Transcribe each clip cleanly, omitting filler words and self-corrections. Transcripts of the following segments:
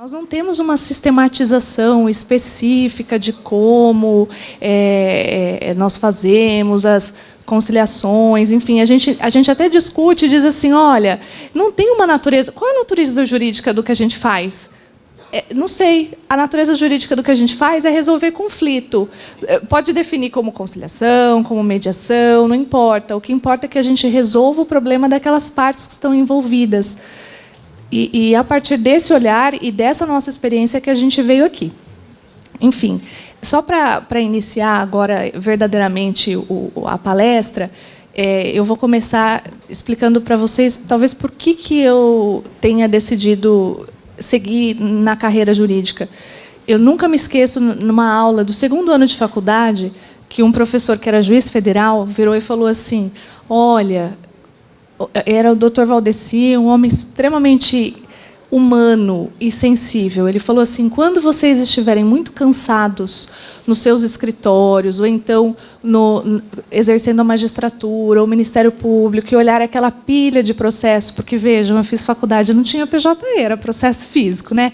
Nós não temos uma sistematização específica de como nós fazemos as conciliações, enfim, a gente até discute e diz assim, olha, não tem uma natureza... Qual é a natureza jurídica do que a gente faz? Não sei. A natureza jurídica do que a gente faz é resolver conflito. Pode definir como conciliação, como mediação, não importa. O que importa é que a gente resolva o problema daquelas partes que estão envolvidas. E a partir desse olhar e dessa nossa experiência que a gente veio aqui. Enfim, só para iniciar agora verdadeiramente a palestra, eu vou começar explicando para vocês, talvez, por que eu tenha decidido seguir na carreira jurídica. Eu nunca me esqueço, numa aula do 2º ano de faculdade, que um professor que era juiz federal virou e falou assim, olha... Era o Dr. Valdeci, um homem extremamente humano e sensível. Ele falou assim, quando vocês estiverem muito cansados nos seus escritórios, ou então exercendo a magistratura, ou o Ministério Público, e olhar aquela pilha de processos, porque, vejam, eu fiz faculdade, não tinha PJE, era processo físico, né?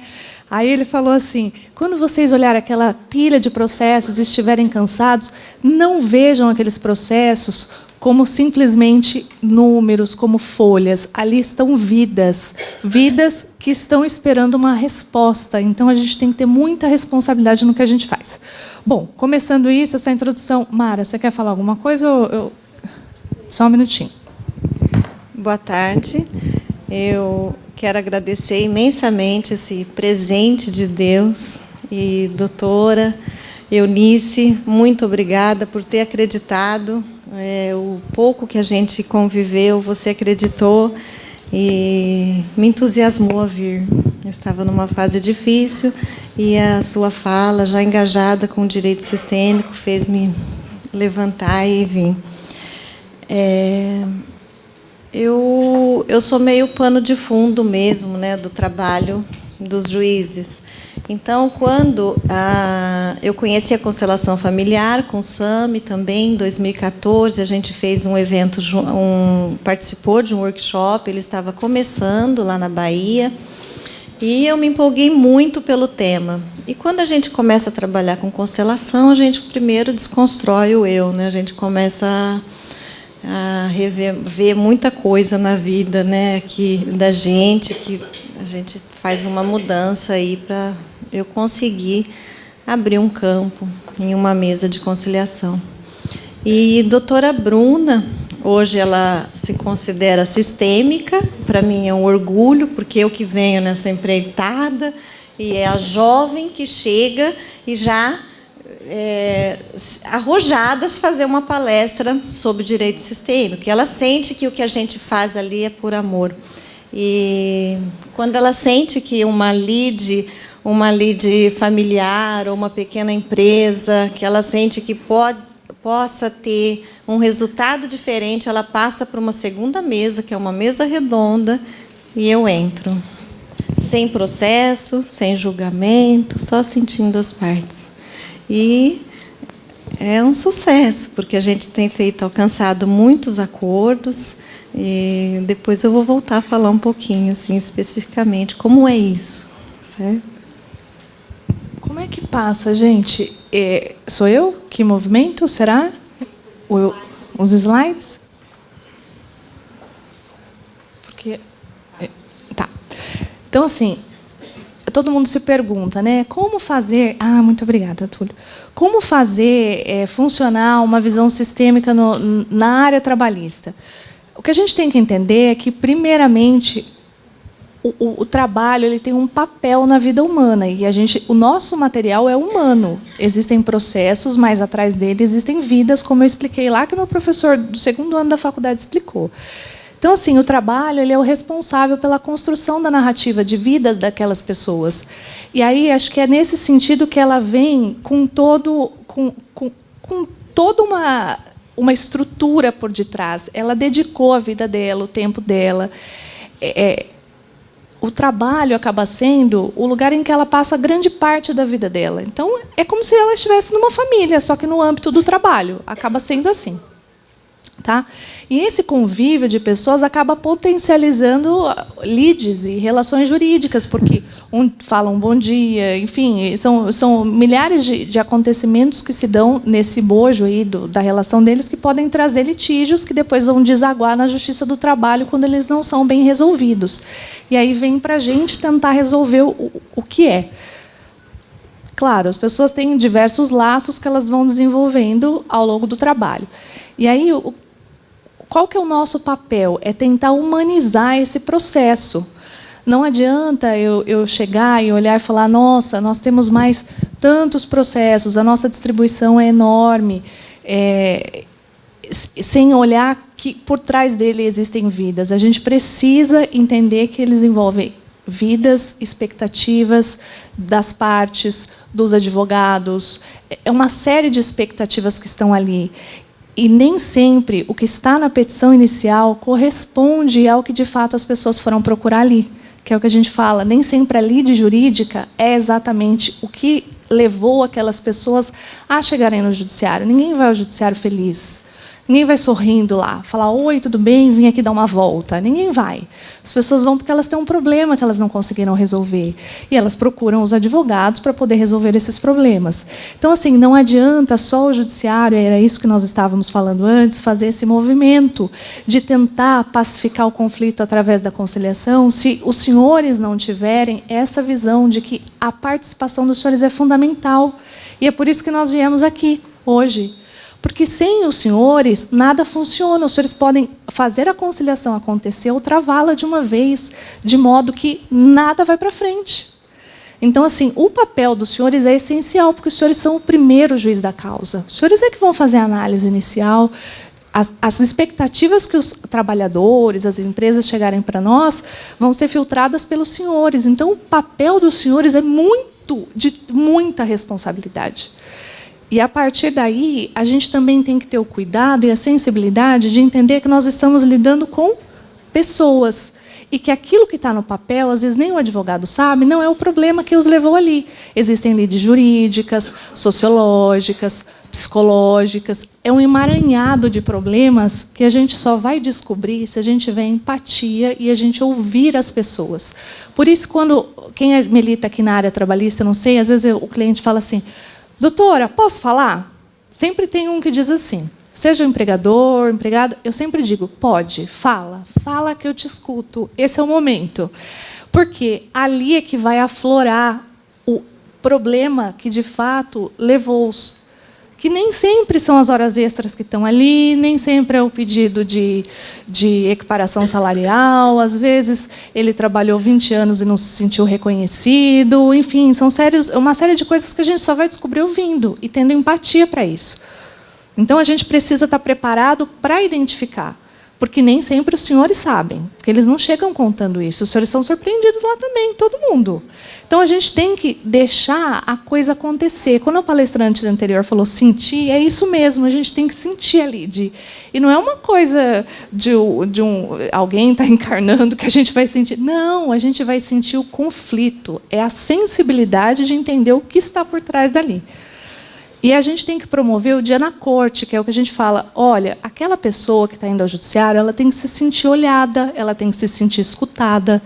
Aí ele falou assim, quando vocês olharem aquela pilha de processos e estiverem cansados, não vejam aqueles processos como simplesmente números, como folhas. Ali estão vidas, vidas que estão esperando uma resposta. Então, a gente tem que ter muita responsabilidade no que a gente faz. Bom, começando isso, essa introdução... Mara, você quer falar alguma coisa? Só um minutinho. Boa tarde. Eu quero agradecer imensamente esse presente de Deus. E, doutora Eunice, muito obrigada por ter acreditado. O pouco que a gente conviveu, você acreditou e me entusiasmou a vir. Eu estava numa fase difícil e a sua fala, já engajada com o direito sistêmico, fez-me levantar e vir. Eu sou meio pano de fundo mesmo, né, do trabalho dos juízes. Então, quando eu conheci a constelação familiar com o Sami também, em 2014, a gente fez um evento, participou de um workshop, ele estava começando lá na Bahia, e eu me empolguei muito pelo tema. E quando a gente começa a trabalhar com constelação, a gente primeiro desconstrói o eu, né? A gente começa a ver muita coisa na vida, né, da gente, que a gente faz uma mudança aí para eu conseguir abrir um campo em uma mesa de conciliação. E doutora Bruna, hoje ela se considera sistêmica, para mim é um orgulho, porque eu que venho nessa empreitada, e é a jovem que chega e já arrojada fazer uma palestra sobre direito sistêmico, que ela sente que o que a gente faz ali é por amor. E quando ela sente que uma lead familiar ou uma pequena empresa, que ela sente que possa ter um resultado diferente, ela passa para uma segunda mesa, que é uma mesa redonda, e eu entro. Sem processo, sem julgamento, só sentindo as partes. E é um sucesso, porque a gente tem alcançado muitos acordos, e depois eu vou voltar a falar um pouquinho, assim, especificamente, como é isso, certo? Como é que passa, gente? Sou eu que movimento, será? Os slides? Porque... Tá. Então, assim, todo mundo se pergunta, né? Como fazer... muito obrigada, Túlio. Como fazer funcionar uma visão sistêmica na área trabalhista? O que a gente tem que entender é que, primeiramente, o trabalho ele tem um papel na vida humana, e o nosso material é humano. Existem processos, mas atrás dele existem vidas, como eu expliquei lá, que o meu professor do 2º ano da faculdade explicou. Então, assim, o trabalho ele é o responsável pela construção da narrativa de vidas daquelas pessoas. E aí acho que é nesse sentido que ela vem com toda uma estrutura por detrás. Ela dedicou a vida dela, o tempo dela. O trabalho acaba sendo o lugar em que ela passa grande parte da vida dela. Então, é como se ela estivesse numa família, só que no âmbito do trabalho. Acaba sendo assim. Tá? E esse convívio de pessoas acaba potencializando lides e relações jurídicas, porque um fala um bom dia, enfim, são milhares de acontecimentos que se dão nesse bojo aí da relação deles, que podem trazer litígios que depois vão desaguar na Justiça do Trabalho quando eles não são bem resolvidos. E aí vem para a gente tentar resolver o que é. Claro, as pessoas têm diversos laços que elas vão desenvolvendo ao longo do trabalho. E aí, qual que é o nosso papel? É tentar humanizar esse processo. Não adianta eu chegar e olhar e falar, nossa, nós temos mais tantos processos, a nossa distribuição é enorme, sem olhar que por trás dele existem vidas. A gente precisa entender que eles envolvem vidas, expectativas das partes, dos advogados. É uma série de expectativas que estão ali. E nem sempre o que está na petição inicial corresponde ao que, de fato, as pessoas foram procurar ali. Que é o que a gente fala, nem sempre a lide jurídica é exatamente o que levou aquelas pessoas a chegarem no judiciário. Ninguém vai ao judiciário feliz. Ninguém vai sorrindo lá, falar, oi, tudo bem, vim aqui dar uma volta. Ninguém vai. As pessoas vão porque elas têm um problema que elas não conseguiram resolver. E elas procuram os advogados para poder resolver esses problemas. Então, assim, não adianta só o judiciário, era isso que nós estávamos falando antes, fazer esse movimento de tentar pacificar o conflito através da conciliação, se os senhores não tiverem essa visão de que a participação dos senhores é fundamental. E é por isso que nós viemos aqui hoje. Porque sem os senhores, nada funciona. Os senhores podem fazer a conciliação acontecer ou travá-la de uma vez, de modo que nada vai para frente. Então, assim, o papel dos senhores é essencial, porque os senhores são o primeiro juiz da causa. Os senhores é que vão fazer a análise inicial. As expectativas que os trabalhadores, as empresas chegarem para nós, vão ser filtradas pelos senhores. Então, o papel dos senhores é de muita responsabilidade. E, a partir daí, a gente também tem que ter o cuidado e a sensibilidade de entender que nós estamos lidando com pessoas. E que aquilo que está no papel, às vezes nem o advogado sabe, não é o problema que os levou ali. Existem lides jurídicas, sociológicas, psicológicas. É um emaranhado de problemas que a gente só vai descobrir se a gente tiver empatia e a gente ouvir as pessoas. Por isso, quem milita aqui na área trabalhista, não sei, às vezes o cliente fala assim, doutora, posso falar? Sempre tem um que diz assim, seja o empregador, empregado, eu sempre digo, pode, fala que eu te escuto, esse é o momento. Porque ali é que vai aflorar o problema que, de fato, levou-os. Que nem sempre são as horas extras que estão ali, nem sempre é o pedido de equiparação salarial, às vezes ele trabalhou 20 anos e não se sentiu reconhecido, enfim, são uma série de coisas que a gente só vai descobrir ouvindo e tendo empatia para isso. Então, a gente precisa estar preparado para identificar, porque nem sempre os senhores sabem, porque eles não chegam contando isso, os senhores são surpreendidos lá também, todo mundo. Então, a gente tem que deixar a coisa acontecer. Quando o palestrante anterior falou sentir, é isso mesmo, a gente tem que sentir ali. E não é uma coisa de alguém está encarnando que a gente vai sentir. Não, a gente vai sentir o conflito. É a sensibilidade de entender o que está por trás dali. E a gente tem que promover o dia na corte, que é o que a gente fala, olha, aquela pessoa que está indo ao judiciário, ela tem que se sentir olhada, ela tem que se sentir escutada.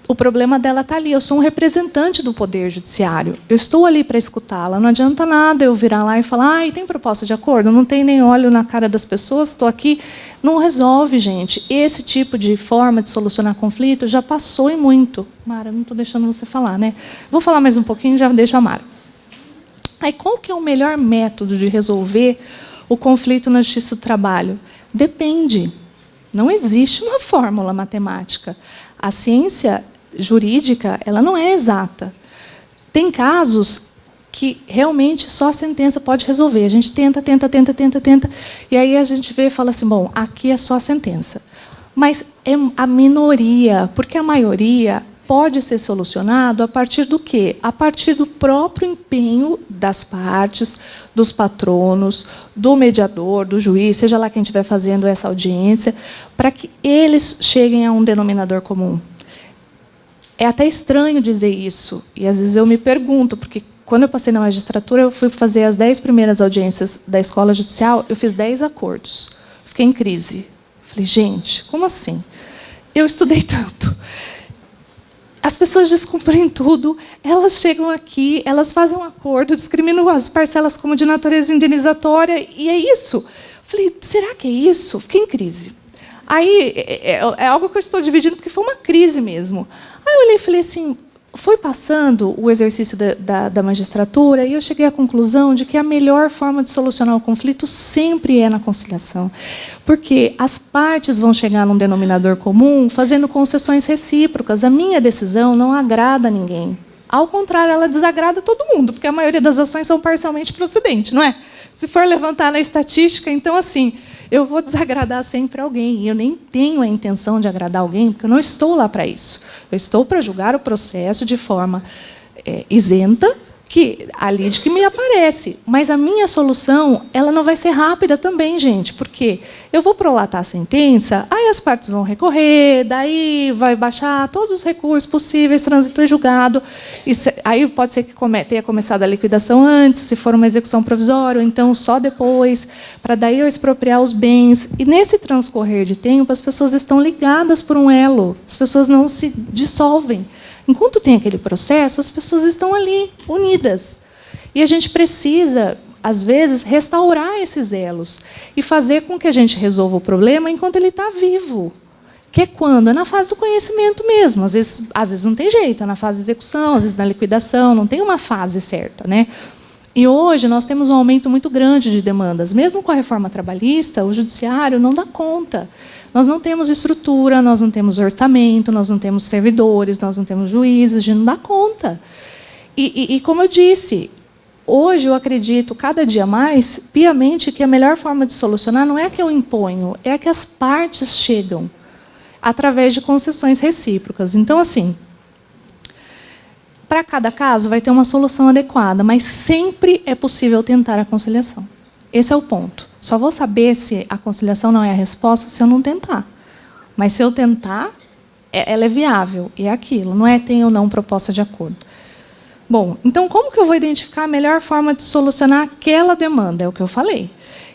O problema dela está ali. Eu sou um representante do Poder Judiciário. Eu estou ali para escutá-la. Não adianta nada eu virar lá e falar, tem proposta de acordo? Não tem nem olho na cara das pessoas, estou aqui. Não resolve, gente. Esse tipo de forma de solucionar conflito já passou e muito. Mara, não estou deixando você falar, né? Vou falar mais um pouquinho, já deixo a Mara. Aí, qual que é o melhor método de resolver o conflito na Justiça do Trabalho? Depende. Não existe uma fórmula matemática. A ciência jurídica, ela não é exata. Tem casos que realmente só a sentença pode resolver. A gente tenta, e aí a gente vê e fala assim, bom, aqui é só a sentença. Mas é a minoria, porque a maioria pode ser solucionado a partir do quê? A partir do próprio empenho das partes, dos patronos, do mediador, do juiz, seja lá quem estiver fazendo essa audiência, para que eles cheguem a um denominador comum. É até estranho dizer isso, e às vezes eu me pergunto, porque quando eu passei na magistratura, eu fui fazer as 10 primeiras audiências da escola judicial, eu fiz 10 acordos. fiquei em crise. Falei, gente, como assim? Eu estudei tanto. As pessoas descumprem tudo, elas chegam aqui, elas fazem um acordo, discriminam as parcelas como de natureza indenizatória, e é isso. Falei, será que é isso? Fiquei em crise. Aí, é algo que eu estou dividindo, porque foi uma crise mesmo. Aí eu olhei e falei assim, foi passando o exercício da magistratura, e eu cheguei à conclusão de que a melhor forma de solucionar o conflito sempre é na conciliação. Porque as partes vão chegar num denominador comum fazendo concessões recíprocas. A minha decisão não agrada a ninguém. Ao contrário, ela desagrada todo mundo, porque a maioria das ações são parcialmente procedentes, não é? Se for levantar na estatística, então, assim, eu vou desagradar sempre alguém. E eu nem tenho a intenção de agradar alguém, porque eu não estou lá para isso. Eu estou para julgar o processo de forma isenta, que a lide que me aparece. Mas a minha solução, ela não vai ser rápida também, gente, porque eu vou prolatar a sentença, aí as partes vão recorrer, daí vai baixar todos os recursos possíveis, transitou e julgado. Aí pode ser que tenha começado a liquidação antes, se for uma execução provisória, ou então só depois, para daí eu expropriar os bens. E nesse transcorrer de tempo, as pessoas estão ligadas por um elo, as pessoas não se dissolvem. Enquanto tem aquele processo, as pessoas estão ali, unidas. E a gente precisa, às vezes, restaurar esses elos e fazer com que a gente resolva o problema enquanto ele está vivo. Que é quando? É na fase do conhecimento mesmo. Às vezes não tem jeito, é na fase de execução, às vezes na liquidação, não tem uma fase certa, né? E hoje nós temos um aumento muito grande de demandas. Mesmo com a reforma trabalhista, o judiciário não dá conta. Nós não temos estrutura, nós não temos orçamento, nós não temos servidores, nós não temos juízes, a gente não dá conta. E como eu disse, hoje eu acredito, cada dia mais, piamente, que a melhor forma de solucionar não é a que eu imponho, é a que as partes chegam, através de concessões recíprocas. Então, assim, para cada caso vai ter uma solução adequada, mas sempre é possível tentar a conciliação. Esse é o ponto. Só vou saber se a conciliação não é a resposta se eu não tentar. Mas se eu tentar, ela é viável. E é aquilo, não é tem ou não proposta de acordo. Bom, então como que eu vou identificar a melhor forma de solucionar aquela demanda? É o que eu falei.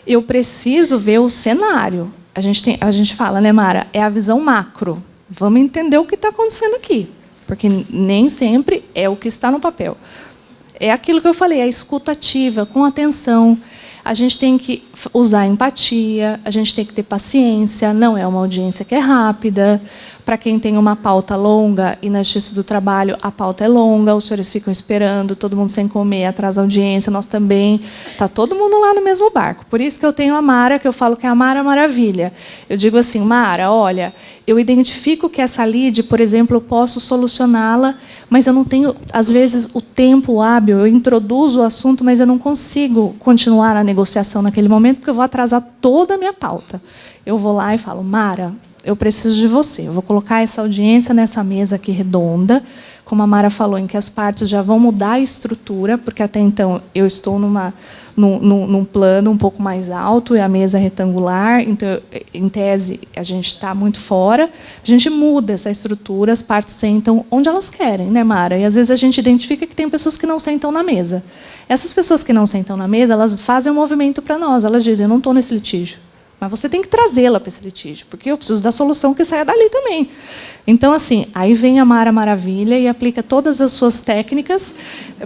Eu preciso ver o cenário. A gente fala, né, Mara? É a visão macro. Vamos entender o que está acontecendo aqui. Porque nem sempre é o que está no papel. É aquilo que eu falei, a escuta ativa, com atenção. A gente tem que usar empatia, a gente tem que ter paciência, não é uma audiência que é rápida. Para quem tem uma pauta longa, e na Justiça do Trabalho a pauta é longa, os senhores ficam esperando, todo mundo sem comer, atrasa a audiência, nós também. Está todo mundo lá no mesmo barco. Por isso que eu tenho a Mara, que eu falo que é a Mara Maravilha. Eu digo assim, Mara, olha, eu identifico que essa lide, por exemplo, eu posso solucioná-la, mas eu não tenho, às vezes, o tempo hábil, eu introduzo o assunto, mas eu não consigo continuar a negociação naquele momento, porque eu vou atrasar toda a minha pauta. Eu vou lá e falo, Mara, eu preciso de você. Eu vou colocar essa audiência nessa mesa aqui redonda, como a Mara falou, em que as partes já vão mudar a estrutura, porque até então eu estou num plano um pouco mais alto e a mesa é retangular, então, em tese, a gente está muito fora. A gente muda essa estrutura, as partes sentam onde elas querem, né, Mara? E, às vezes, a gente identifica que tem pessoas que não sentam na mesa. Essas pessoas que não sentam na mesa, elas fazem um movimento para nós. Elas dizem, eu não estou nesse litígio. Mas você tem que trazê-la para esse litígio, porque eu preciso da solução que saia dali também. Então, assim, aí vem a Mara Maravilha e aplica todas as suas técnicas,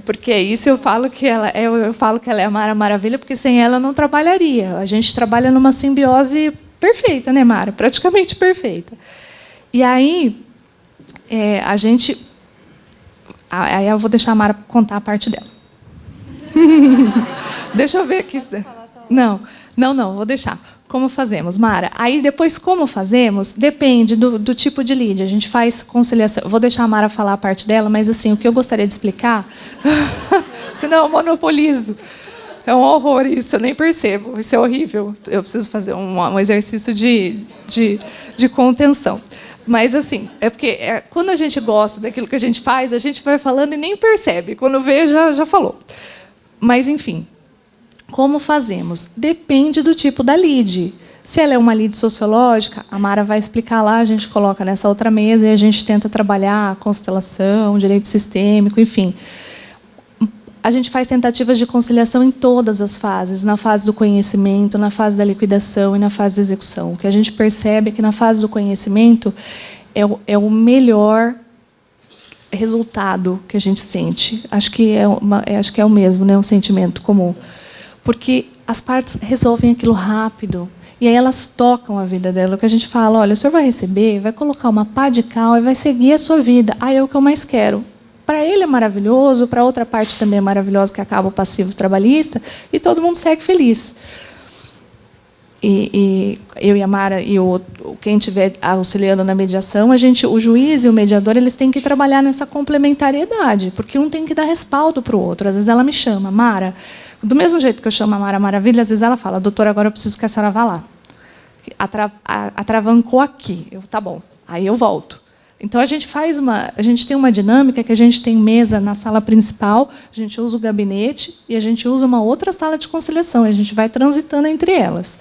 porque é isso eu falo que ela é a Mara Maravilha, porque sem ela eu não trabalharia. A gente trabalha numa simbiose perfeita, né, Mara? Praticamente perfeita. E aí, aí eu vou deixar a Mara contar a parte dela. Deixa eu ver aqui. Não, vou deixar. Como fazemos, Mara? Aí, depois, como fazemos, depende do tipo de lide. A gente faz conciliação. Vou deixar a Mara falar a parte dela, mas assim, o que eu gostaria de explicar, senão eu monopolizo. É um horror isso, eu nem percebo. Isso é horrível. Eu preciso fazer um exercício de contenção. Mas, assim, é porque quando a gente gosta daquilo que a gente faz, a gente vai falando e nem percebe. Quando vê, já falou. Mas, enfim. Como fazemos? Depende do tipo da lide. Se ela é uma lide sociológica, a Mara vai explicar lá, a gente coloca nessa outra mesa e a gente tenta trabalhar a constelação, direito sistêmico, enfim. a gente faz tentativas de conciliação em todas as fases, na fase do conhecimento, na fase da liquidação e na fase da execução. O que a gente percebe é que, na fase do conhecimento, é o melhor resultado que a gente sente. Acho que é o mesmo, né, um sentimento comum. Porque as partes resolvem aquilo rápido, e aí elas tocam a vida dela. O que a gente fala, olha, o senhor vai receber, vai colocar uma pá de cal e vai seguir a sua vida. É o que eu mais quero. Para ele é maravilhoso, para outra parte também é maravilhoso, que acaba o passivo trabalhista, e todo mundo segue feliz. E eu e a Mara e quem estiver auxiliando na mediação, o juiz e o mediador, eles têm que trabalhar nessa complementariedade, porque um tem que dar respaldo para o outro. Às vezes ela me chama, Mara, do mesmo jeito que eu chamo a Mara Maravilha, às vezes ela fala, doutora, agora eu preciso que a senhora vá lá. Atravancou aqui. Tá bom. Aí eu volto. Então, a gente tem uma dinâmica que a gente tem mesa na sala principal, a gente usa o gabinete e a gente usa uma outra sala de conciliação, a gente vai transitando entre elas.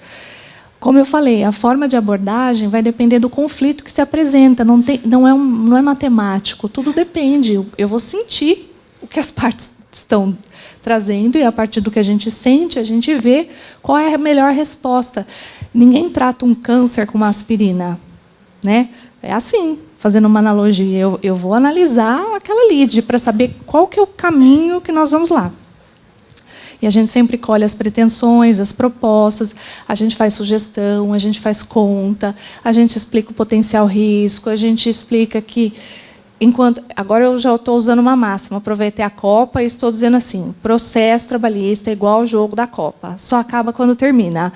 Como eu falei, a forma de abordagem vai depender do conflito que se apresenta, não é matemático, tudo depende. Eu vou sentir o que as partes estão trazendo, e, a partir do que a gente sente, a gente vê qual é a melhor resposta. Ninguém trata um câncer com uma aspirina, né? É assim, fazendo uma analogia, eu vou analisar aquela lead para saber qual que é o caminho que nós vamos lá. E a gente sempre colhe as pretensões, as propostas, a gente faz sugestão, a gente faz conta, a gente explica o potencial risco, a gente explica que, agora eu já estou usando uma máxima, aproveitei a Copa e estou dizendo assim, processo trabalhista é igual ao jogo da Copa, só acaba quando termina.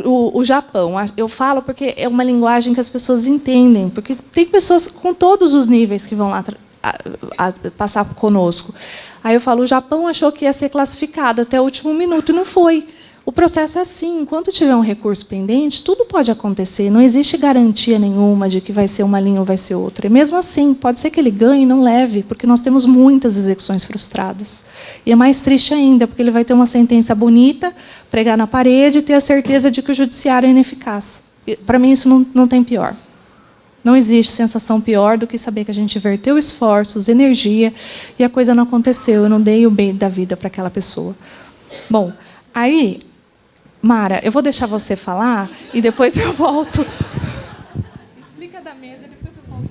O Japão, eu falo porque é uma linguagem que as pessoas entendem, porque tem pessoas com todos os níveis que vão lá passar conosco. Aí eu falo, o Japão achou que ia ser classificado até o último minuto e não foi. O processo é assim, enquanto tiver um recurso pendente, tudo pode acontecer, não existe garantia nenhuma de que vai ser uma linha ou vai ser outra. E mesmo assim, pode ser que ele ganhe e não leve, porque nós temos muitas execuções frustradas. E é mais triste ainda, porque ele vai ter uma sentença bonita, pregar na parede e ter a certeza de que o judiciário é ineficaz. Para mim, isso não tem pior. Não existe sensação pior do que saber que a gente inverteu esforços, energia, e a coisa não aconteceu, eu não dei o bem da vida para aquela pessoa. Bom, aí, Mara, eu vou deixar você falar e depois eu volto. Explica da mesa, depois eu volto.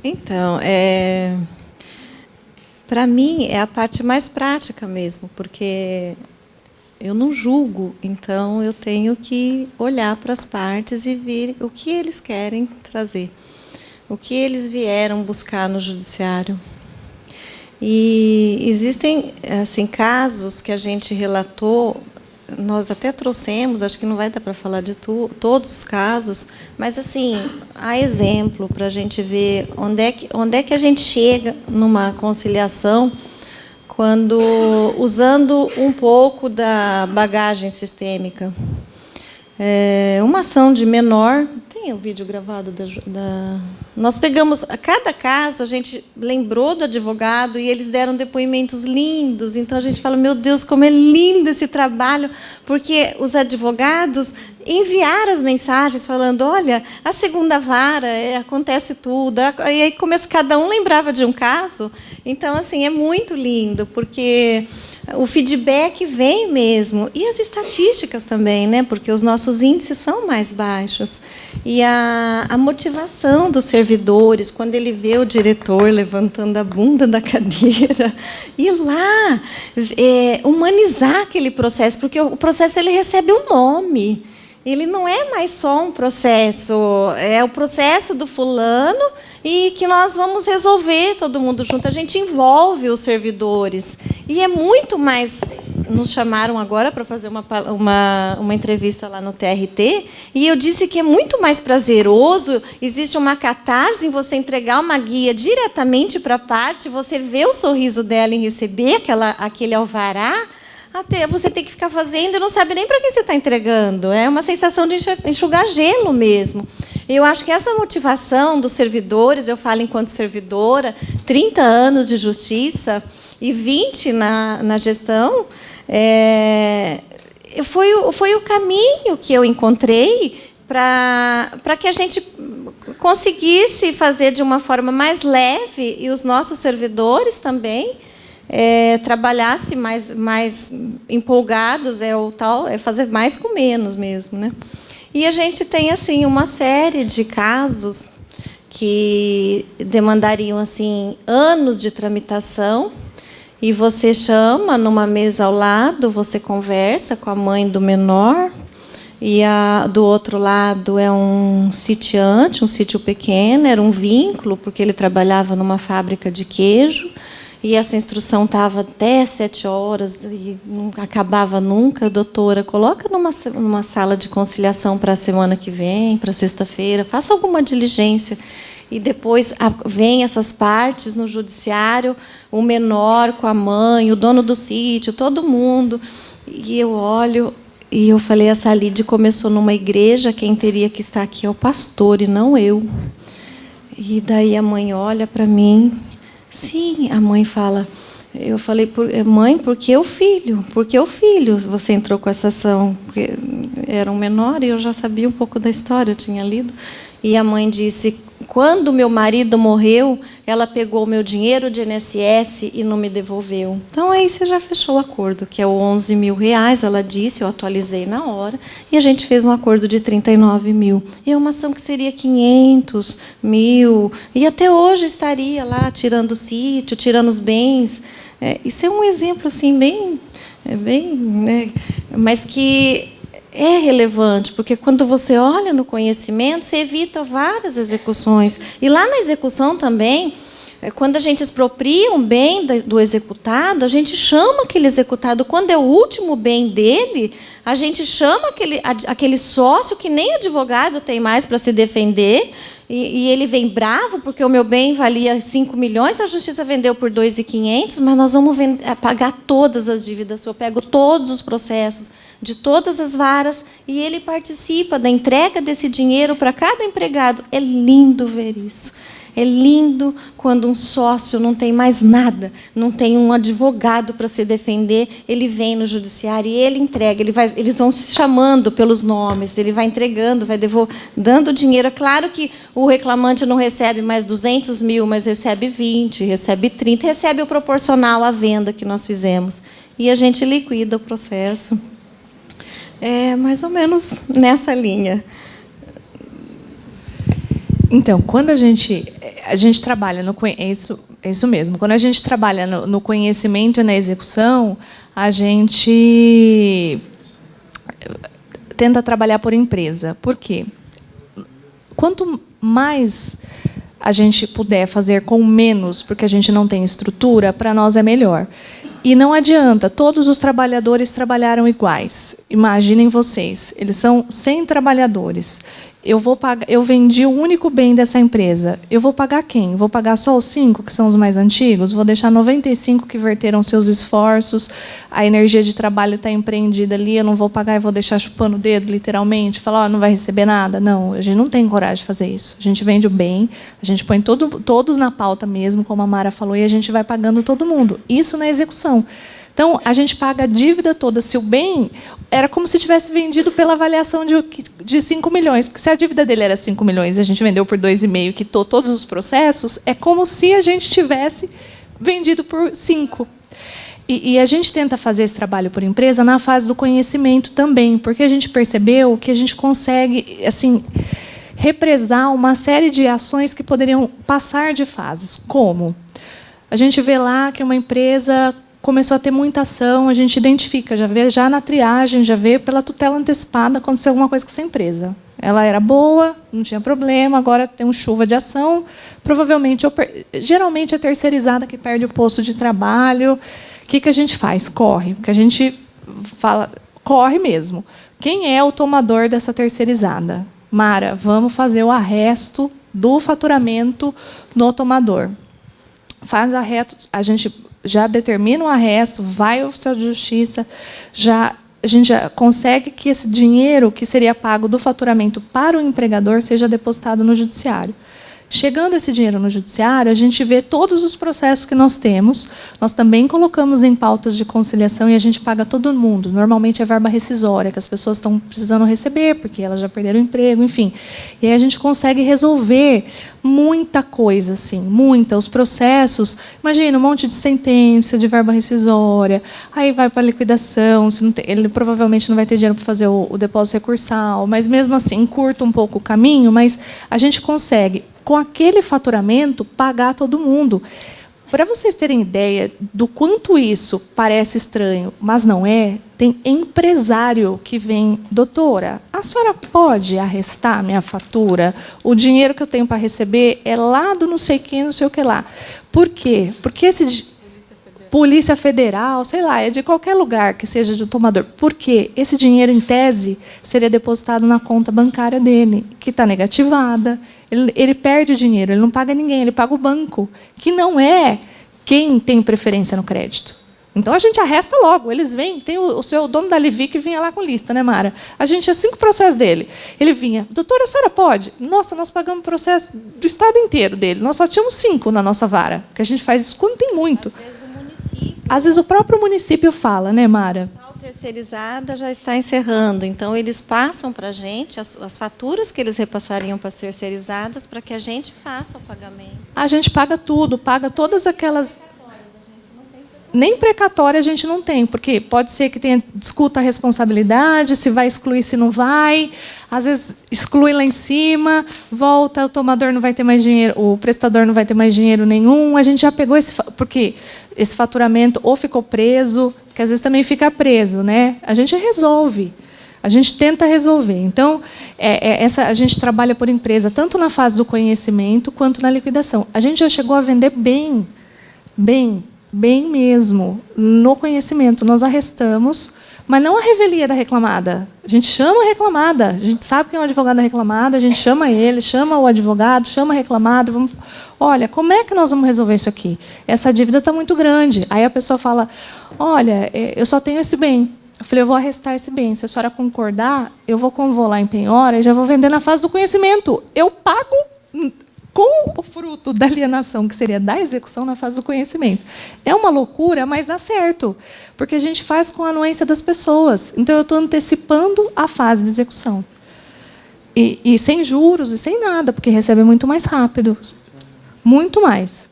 Então, para mim, é a parte mais prática mesmo, porque eu não julgo, então eu tenho que olhar para as partes e ver o que eles querem trazer, o que eles vieram buscar no judiciário. E existem assim, casos que a gente relatou, nós até trouxemos, acho que não vai dar para falar de todos os casos, mas assim, há exemplo para a gente ver onde é que a gente chega numa conciliação, quando usando um pouco da bagagem sistêmica. Uma ação de menor, tem o vídeo gravado nós pegamos cada caso, a gente lembrou do advogado e eles deram depoimentos lindos, então a gente fala, meu Deus, como é lindo esse trabalho, porque os advogados enviaram as mensagens falando, olha, a segunda vara, acontece tudo, e aí cada um lembrava de um caso, então assim, é muito lindo, porque o feedback vem mesmo, e as estatísticas também, né? Porque os nossos índices são mais baixos. E a motivação dos servidores, quando ele vê o diretor levantando a bunda da cadeira, ir lá humanizar aquele processo, porque o processo ele recebe um nome. Ele não é mais só um processo, é o processo do fulano e que nós vamos resolver todo mundo junto. A gente envolve os servidores. E é muito mais... Nos chamaram agora para fazer uma entrevista lá no TRT, e eu disse que é muito mais prazeroso, existe uma catarse em você entregar uma guia diretamente para a parte, você vê o sorriso dela em receber aquele alvará, até você tem que ficar fazendo e não sabe nem para que você está entregando. É uma sensação de enxugar gelo mesmo. Eu acho que essa motivação dos servidores, eu falo enquanto servidora, 30 anos de justiça e 20 na gestão, foi o caminho que eu encontrei para que a gente conseguisse fazer de uma forma mais leve e os nossos servidores também trabalhassem mais empolgados, fazer mais com menos mesmo, né? E a gente tem assim uma série de casos que demandariam assim anos de tramitação, e você chama numa mesa ao lado, você conversa com a mãe do menor, e do outro lado é um sitiante, um sítio pequeno, era um vínculo, porque ele trabalhava numa fábrica de queijo, e essa instrução estava até 7 horas, e não acabava nunca. Doutora, coloca numa sala de conciliação para a semana que vem, para sexta-feira, faça alguma diligência. E depois vem essas partes no judiciário, o menor com a mãe, o dono do sítio, todo mundo. E eu olho... E eu falei, essa lide começou numa igreja, quem teria que estar aqui é o pastor e não eu. E daí a mãe olha para mim. Sim, a mãe fala. Eu falei, mãe, por que o filho? Por que o filho você entrou com essa ação? Porque era um menor e eu já sabia um pouco da história, eu tinha lido. E a mãe disse, quando meu marido morreu, ela pegou o meu dinheiro de INSS e não me devolveu. Então, aí você já fechou o acordo, que é o 11 mil reais, ela disse, eu atualizei na hora, e a gente fez um acordo de 39 mil. E é uma ação que seria 500 mil, e até hoje estaria lá tirando o sítio, tirando os bens. Isso é um exemplo assim, bem né, mas que... é relevante, porque quando você olha no conhecimento, você evita várias execuções. E lá na execução também, quando a gente expropria um bem do executado, a gente chama aquele executado, quando é o último bem dele, a gente chama aquele sócio que nem advogado tem mais para se defender, e ele vem bravo, porque o meu bem valia 5 milhões, a justiça vendeu por 2.500, mas nós vamos pagar todas as dívidas. Eu pego todos os processos de todas as varas, e ele participa da entrega desse dinheiro para cada empregado. É lindo ver isso. É lindo quando um sócio não tem mais nada, não tem um advogado para se defender, ele vem no judiciário e ele entrega, eles vão se chamando pelos nomes, ele vai entregando, dando dinheiro. É claro que o reclamante não recebe mais 200 mil, mas recebe 20, recebe 30, recebe o proporcional à venda que nós fizemos. E a gente liquida o processo. É mais ou menos nessa linha. Então, quando a gente trabalha é isso mesmo. Quando a gente trabalha no conhecimento e na execução, a gente tenta trabalhar por empresa. Por quê? Quanto mais a gente puder fazer com menos, porque a gente não tem estrutura, para nós é melhor. E não adianta, todos os trabalhadores trabalharam iguais. Imaginem vocês, eles são 100 trabalhadores. Eu vendi o único bem dessa empresa. Eu vou pagar quem? Vou pagar só os 5, que são os mais antigos? Vou deixar 95 que verteram seus esforços, a energia de trabalho está empreendida ali, eu não vou pagar e vou deixar chupando o dedo, literalmente, falar, não vai receber nada? Não, a gente não tem coragem de fazer isso. A gente vende o bem, a gente põe todos na pauta mesmo, como a Mara falou, e a gente vai pagando todo mundo. Isso na execução. Então, a gente paga a dívida toda. Se o bem era como se tivesse vendido pela avaliação de 5 milhões, porque se a dívida dele era 5 milhões e a gente vendeu por 2,5, quitou todos os processos, é como se a gente tivesse vendido por 5. E a gente tenta fazer esse trabalho por empresa na fase do conhecimento também, porque a gente percebeu que a gente consegue assim, represar uma série de ações que poderiam passar de fases. Como? A gente vê lá que uma empresa começou a ter muita ação, a gente identifica, já vê já na triagem, já vê pela tutela antecipada, aconteceu alguma coisa com essa empresa. Ela era boa, não tinha problema, agora tem uma chuva de ação, provavelmente, geralmente é terceirizada que perde o posto de trabalho. O que a gente faz? Corre, porque a gente fala, corre mesmo. Quem é o tomador dessa terceirizada? Mara, vamos fazer o arresto do faturamento no tomador. Faz arresto, a gente já determina o arresto, vai ao oficial de justiça, a gente já consegue que esse dinheiro que seria pago do faturamento para o empregador seja depositado no judiciário. Chegando esse dinheiro no judiciário, a gente vê todos os processos que nós temos. Nós também colocamos em pautas de conciliação e a gente paga todo mundo. Normalmente é verba rescisória, que as pessoas estão precisando receber, porque elas já perderam o emprego, enfim. E aí a gente consegue resolver muita coisa, assim, muita. Os processos, imagina, um monte de sentença, de verba rescisória, aí vai para a liquidação, se não tem, ele provavelmente não vai ter dinheiro para fazer o depósito recursal, mas mesmo assim, encurta um pouco o caminho, mas a gente consegue, com aquele faturamento, pagar todo mundo. Para vocês terem ideia do quanto isso parece estranho, mas não é, tem empresário que vem, doutora, a senhora pode arrestar minha fatura? O dinheiro que eu tenho para receber é lá do não sei quem, não sei o que lá. Por quê? Porque esse Polícia Federal, sei lá, é de qualquer lugar que seja de um tomador. Por quê? Esse dinheiro, em tese, seria depositado na conta bancária dele, que está negativada. Ele perde o dinheiro, ele não paga ninguém, ele paga o banco, que não é quem tem preferência no crédito. Então, a gente arresta logo. Eles vêm, tem o seu dono da Levi que vinha lá com lista, né, Mara? A gente tinha 5 processos dele. Ele vinha, doutora, a senhora pode? Nossa, nós pagamos processo do estado inteiro dele. Nós só tínhamos 5 na nossa vara, porque a gente faz isso quando tem muito. Às vezes o próprio município fala, né, Mara? A terceirizada já está encerrando, então eles passam para a gente as faturas que eles repassariam para as terceirizadas para que a gente faça o pagamento. A gente paga tudo, paga todas aquelas... Nem precatória a gente não tem, porque pode ser que tenha discuta a responsabilidade, se vai excluir, se não vai. Às vezes exclui lá em cima, volta, o tomador não vai ter mais dinheiro, o prestador não vai ter mais dinheiro nenhum. A gente já pegou porque esse faturamento ou ficou preso, que às vezes também fica preso, né? A gente resolve. A gente tenta resolver. Então, a gente trabalha por empresa, tanto na fase do conhecimento quanto na liquidação. A gente já chegou a vender bem mesmo, no conhecimento. Nós arrestamos, mas não a revelia da reclamada. A gente chama a reclamada, a gente sabe quem é o advogado da reclamada, a gente chama ele, chama o advogado, chama a reclamada. Vamos... Olha, como é que nós vamos resolver isso aqui? Essa dívida está muito grande. Aí a pessoa fala, olha, eu só tenho esse bem. Eu falei, eu vou arrestar esse bem. Se a senhora concordar, eu vou convolar em penhora e já vou vender na fase do conhecimento. Eu pago com o fruto da alienação, que seria da execução na fase do conhecimento. É uma loucura, mas dá certo, porque a gente faz com a anuência das pessoas. Então, eu estou antecipando a fase de execução. E sem juros e sem nada, porque recebe muito mais rápido. Muito mais.